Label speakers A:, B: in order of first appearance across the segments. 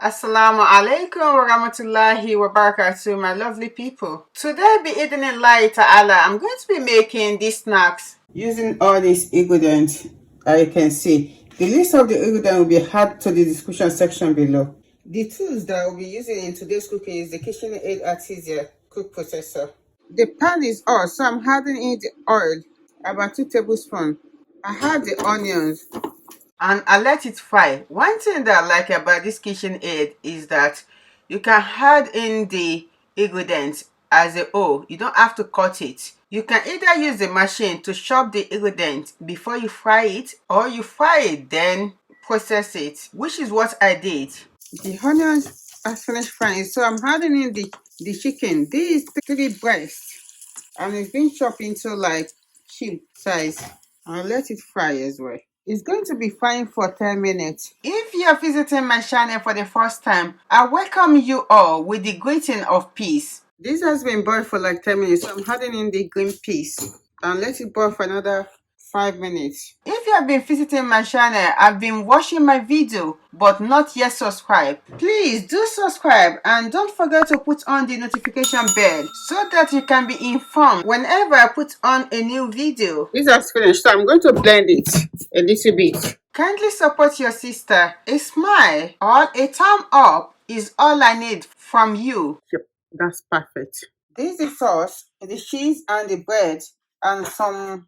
A: Assalamu Aleikum wa rahmatullahi wa barakatuh, my lovely people. Today, Bihidinillahi Tahaallah, I'm going to be making these snacks using all these ingredients. As you can see, the list of the ingredients will be added to the description section below. The tools that I'll be using in today's cooking is the KitchenAid Artisan cook processor. The pan is on, so I'm adding in the oil, about 2 tablespoons. I add the onions and I let it fry. One thing that I like about this KitchenAid is that you can add in the ingredients as a whole. You don't have to cut it. You can either use the machine to chop the ingredients before you fry it, or you fry it then process it, which is what I did. The onions are finished frying, so I'm adding in the chicken. This is 3 breasts and it's been chopped into like cube size. I'll let it fry as well. It's going to be frying for 10 minutes. If you are visiting my channel for the first time, I welcome you all with the greeting of peace. This has been boiled for like 10 minutes, so I'm adding in the green peas and let it boil for another 5 minutes. If you have been visiting my channel, I've been watching my video but not yet subscribed, please do subscribe and don't forget to put on the notification bell so that you can be informed whenever I put on a new video. This has finished, so I'm going to blend it a little bit. Kindly support your sister. A smile or a thumb up is all I need from you. Yep, that's perfect. This is the sauce, the cheese and the bread and some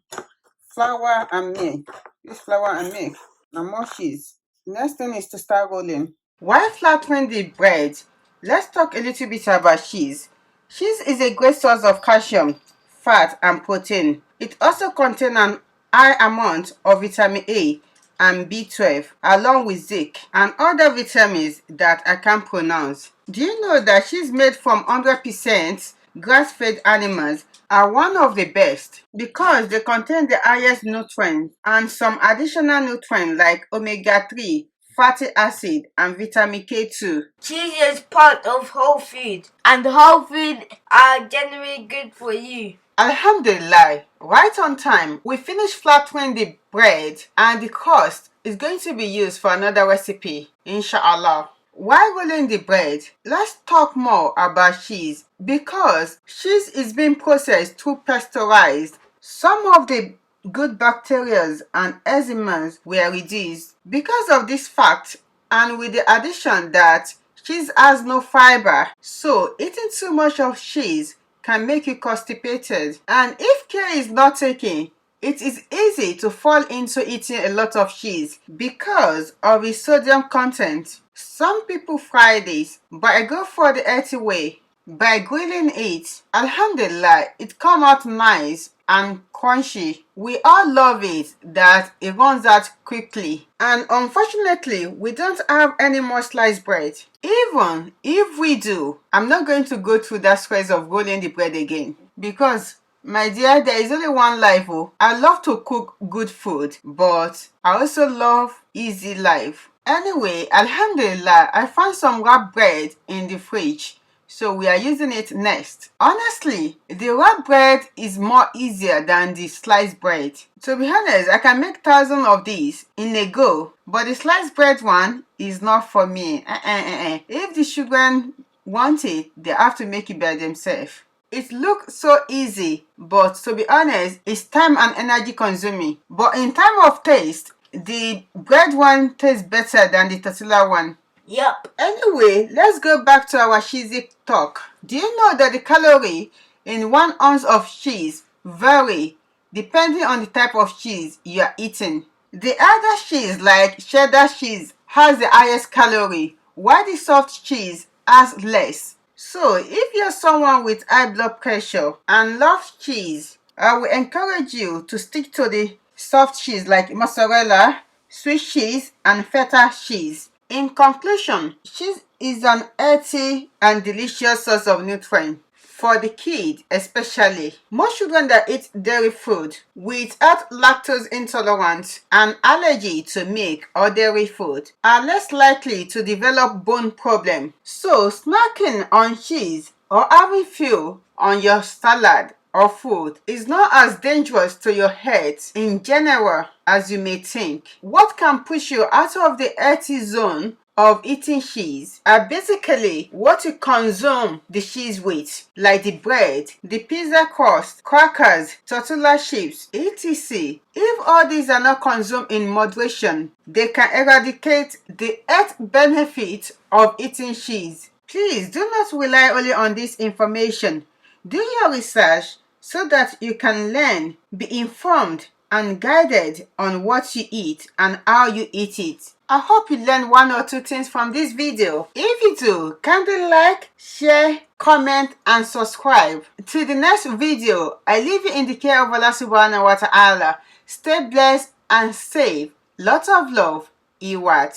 A: flour and milk. This flour and milk and more cheese. Next thing is to start rolling. While flattering the bread, let's talk a little bit about cheese. Cheese is a great source of calcium, fat and protein. It also contains an high amount of vitamin A and B12 along with zinc and other vitamins that I can't pronounce. Do you know that cheese made from 100% grass-fed animals are one of the best because they contain the highest nutrients and some additional nutrients like omega-3, fatty acid and vitamin K2.
B: Cheese is part of whole food, and whole food are generally good for you.
A: Alhamdulillah, right on time. We finished flattering the bread and the crust is going to be used for another recipe, inshallah. While rolling the bread, let's talk more about cheese because cheese is being processed through pasteurized. Some of the good bacteria and enzymes were reduced because of this fact, and with the addition that cheese has no fiber, so eating too much of cheese can make you constipated, and if care is not taken, it is easy to fall into eating a lot of cheese because of its sodium content. Some people fry this, but I go for the healthy way by grilling it. Alhamdulillah, it comes out nice and crunchy. We all love it that it runs out quickly, and unfortunately we don't have any more sliced bread. Even if we do, I'm not going to go through that stress of rolling the bread again because my dear, there is only one life. Oh, I love to cook good food, but I also love easy life. Anyway, alhamdulillah, I found some wrapped bread in the fridge, so we are using it next. Honestly, the wrapped bread is more easier than the sliced bread. To be honest, I can make thousands of these in a go, but the sliced bread one is not for me. If the children want it, they have to make it by themselves. It looks so easy, but to be honest, it's time and energy consuming. But in time of taste, the bread one tastes better than the tortilla one.
B: Yup.
A: Anyway, let's go back to our cheesy talk. Do you know that the calorie in 1 ounce of cheese vary depending on the type of cheese you are eating? The other cheese like cheddar cheese has the highest calorie, while the soft cheese has less. So if you're someone with high blood pressure and loves cheese, I will encourage you to stick to the soft cheese like mozzarella, Swiss cheese and feta cheese. In conclusion, cheese is an healthy and delicious source of nutrients for the kid especially. Most children that eat dairy food without lactose intolerance and allergy to milk or dairy food are less likely to develop bone problems. So snacking on cheese or having fuel on your salad or food is not as dangerous to your health in general as you may think. What can push you out of the healthy zone of eating cheese are basically what you consume the cheese with, like the bread, the pizza crust, crackers, tortilla chips, etc. If all these are not consumed in moderation, they can eradicate the health benefits of eating cheese. Please do not rely only on this information. Do your research so that you can learn, be informed, and guided on what you eat and how you eat it. I hope you learned one or two things from this video. If you do, kindly like, share, comment, and subscribe. Till the next video, I leave you in the care of Allah subhanahu wa ta'ala. Stay blessed and safe. Lots of love. Iwat.